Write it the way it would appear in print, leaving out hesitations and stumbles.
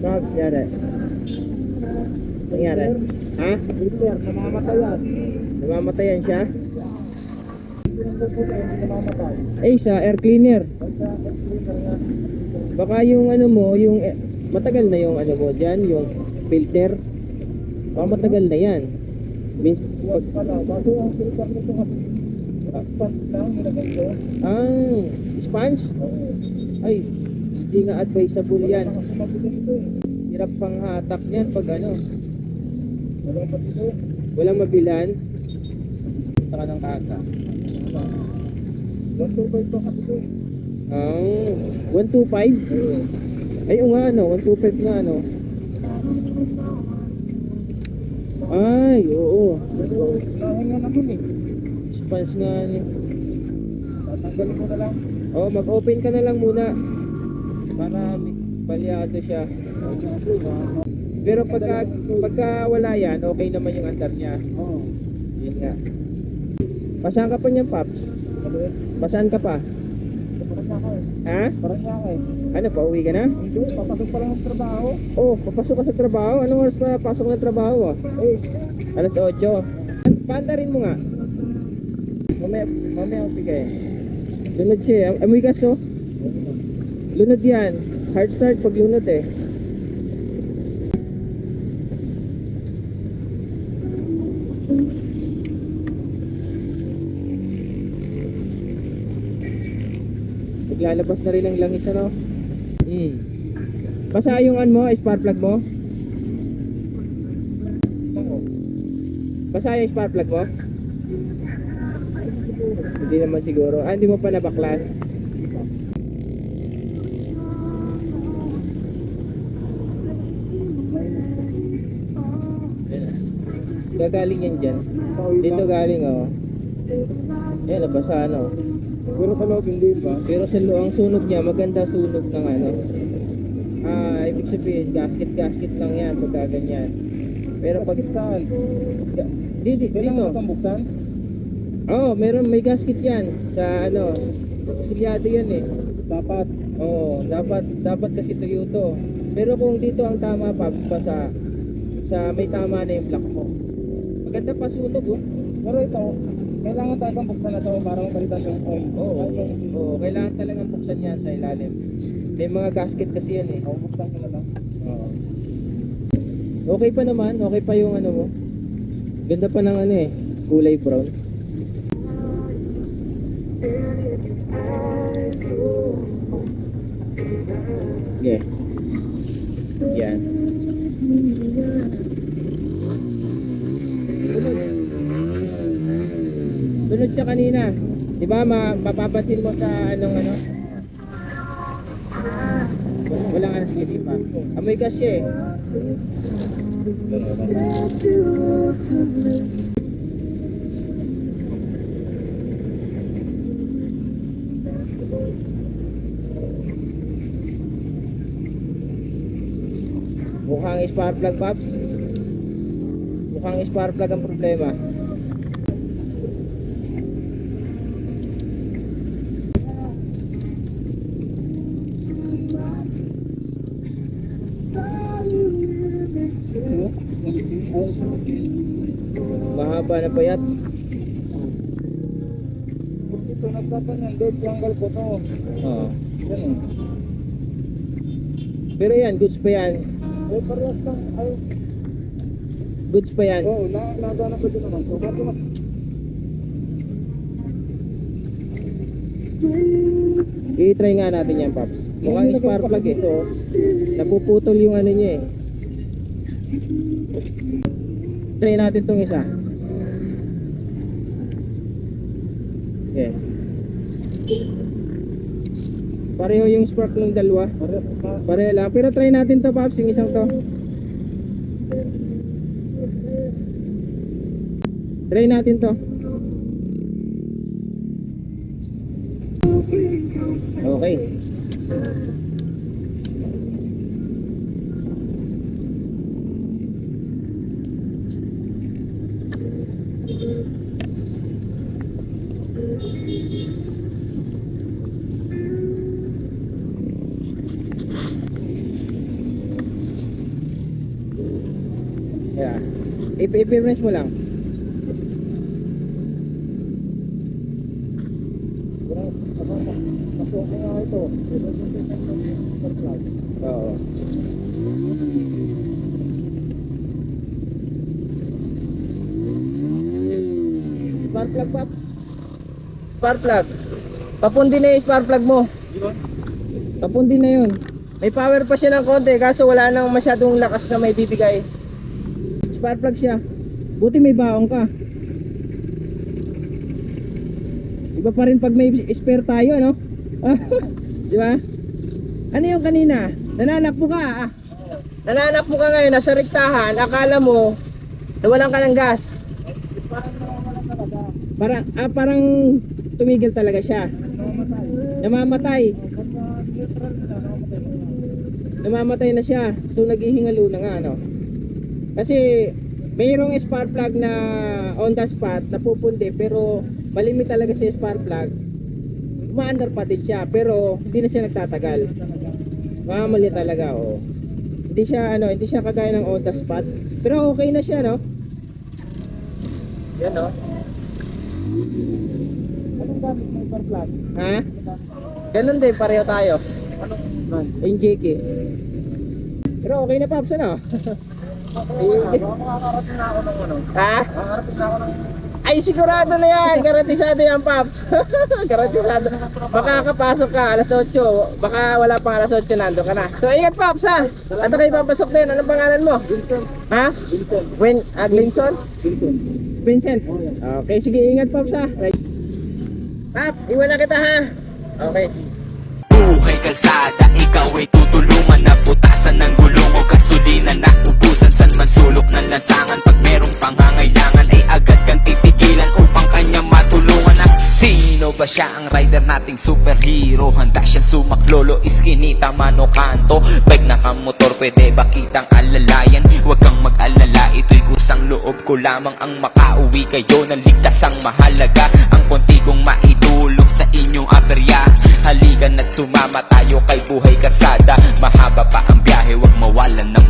Pops, yari. Nangyari? Ha? Filter, namamatayan. Namamatayan siya? Hindi namamatay. Eh, sa air cleaner. Basta filter nga. Baka yung ano mo, yung matagal na yung ano mo dyan, yung filter. Baka matagal na yan. Miss, Huwag pala. Bago ang filter nito kasi sponge lang, nilagay ko. sponge? Oo. Ay, hindi nga advisable yan. Kasi mabili ito eh. Hirap pang hatak yan pag ano. Wala pa dito. Walang mabilan. Punta ka ng kasa. 125 pa kasi ito eh. 125? Oo. Ay, o nga ano, 125 nga ano. Ay, oo. Pero nahinga naman eh. Sponge nga ano. Tatanggalin ko na lang. Oh, mag-open ka na lang muna. Para palyado siya. Pero pagka wala yan, okay naman yung andar niya. Oo. Yun nga. Pasaan ka pa niyan, Paps? Ano eh? Pasaan ka pa? Parang niya ako eh. Ha? Parang niya ako eh. Ano, pauwi ka na? Hindi, papasok pa lang ng trabaho. Oh, papasok ka sa trabaho. Anong oras pa pasok ng trabaho ah? Eh, Alas 8. Panda rin mo nga. Mamaya ang bigay. Lunod siya. Amoy gas oh. Lunod yan. Hard start pag lunod eh. Naglalabas na rin ang langis ano. Basta yung ano mo, spark plug mo. Basta yung spark plug mo. Hindi naman siguro. Hindi mo pa nabaklas. Gagaling yan dyan. Dito galing oh. Yan, nabasa ano. pero sa loob hindi ba? Pero sa ang sunog niya, maganda sunog ng ano. Ibig sabihin, gasket lang yan pagka ganyan. Pero pag saan? dito. Kailangan mo buksan? Oh, may gasket yan sa ano, silyado yan eh. Dapat. Oh, dapat kasi tuyo to. Pero kung dito ang tama, Paps, pa sa may tama na yung block mo. Maganda pa sunog oh. Pero ito, kailangan talagang buksan na ito para mapalitan yung oil. Oo, kailangan talagang buksan yan sa ilalim. May mga gasket kasi yan eh. Oo, buksan ko na lang. Oo. Okay pa naman, okay pa yung ano mo. Ganda pa ng ano eh, kulay brown. Yeah. Yan. Sunod siya kanina. 'Di ba mapapansin mo sa anong ano? Wala nga nasisi pa. Amoy gas siya eh. Mukhang spark plug, Pops. Mukhang spark plug ang problema. Mahaba na payat. Ito nagtapan yan, dead triangle ko to. Oo. Yan eh. Pero yan, goods pa yan. Eh, parehas lang. Ay, Goods pa yan. oo, nagana pa din naman. So, bago mas... I-try nga natin yan, Pops. Mukhang spark plug eh. Napuputol yung ano niya eh. Try natin tong isa. Okay. Pareho yung spark ng dalawa. Pareho lang. Pero try natin to, Pops, yung isang to. Try natin to. Okay. Yeah. I-press mo lang. Masuot ko nga ito. Ito yung spark plug. Oo. Spark plug, Paps. Spark plug. Papundi na yung spark plug mo. Yun. Papundi na yun. May power pa siya ng konti, kaso wala nang masyadong lakas na may bibigay. Spark plug siya. Buti may baong ka. Iba pa rin pag may spare tayo, ano? Di ba? Ano yung kanina? Nananakbo ka, ah. Nananakbo ka ngayon, nasa rektahan, akala mo nawalan ka ng gas. Parang nawawala talaga. Parang tumigil talaga siya. Namamatay. Namamatay. Pagka neutral na, namamatay na. Namamatay na siya. So naghihingalo na nga, ano? Kasi mayroong spark plug na on the spot na pupundi, pero malimit talaga si spark plug. Umaandar pa din siya, pero hindi na siya nagtatagal. Mamali talaga, oh. Hindi siya kagaya ng on the spot. Pero okay na siya, no? Yan, no? Anong gamit ng spark plug? Ha? Ganun din, pareho tayo. Anong brand? Yung JK. Pero okay na, Paps, ano? Makakarating na ako ng ano. Ha? Makakarating na ako ng... Ay, sigurado na yan. Garantisado yan, Paps. Garantisado. Makakapasok ka alas 8. Baka wala pang alas 8, nando ka na. So, ingat, Paps, ha? At kayo papasok din. Anong pangalan mo? Vincent. Ha? Vincent. Glinson? Vincent. Vincent? Oh, yeah. Okay, sige, ingat, Paps, ha? Right. Paps, iwan na kita, ha? Okay. Buhay kalsada, ikaw ay tutulungan na butasan ng gulong o gasolina na ubusan. San man sulok ng lansangan, pag merong pangangailangan ay agad kang titigilan upang kanya matulungan. At sino ba siya, ang rider nating superhero? Handa siyang sumaklolo, iskinita, mano, kanto. Bike na kamotor, pwede ba kitang alalayan? Huwag kang mag-alala, ito'y kusang loob ko lamang ang makauwi kayo ng ligtas. Ang mahalaga, ang konti kong maitulong sa inyong aberya. Halikan at sumama tayo kay buhay karsada. Mahaba pa ang biyahe, huwag mawalan ng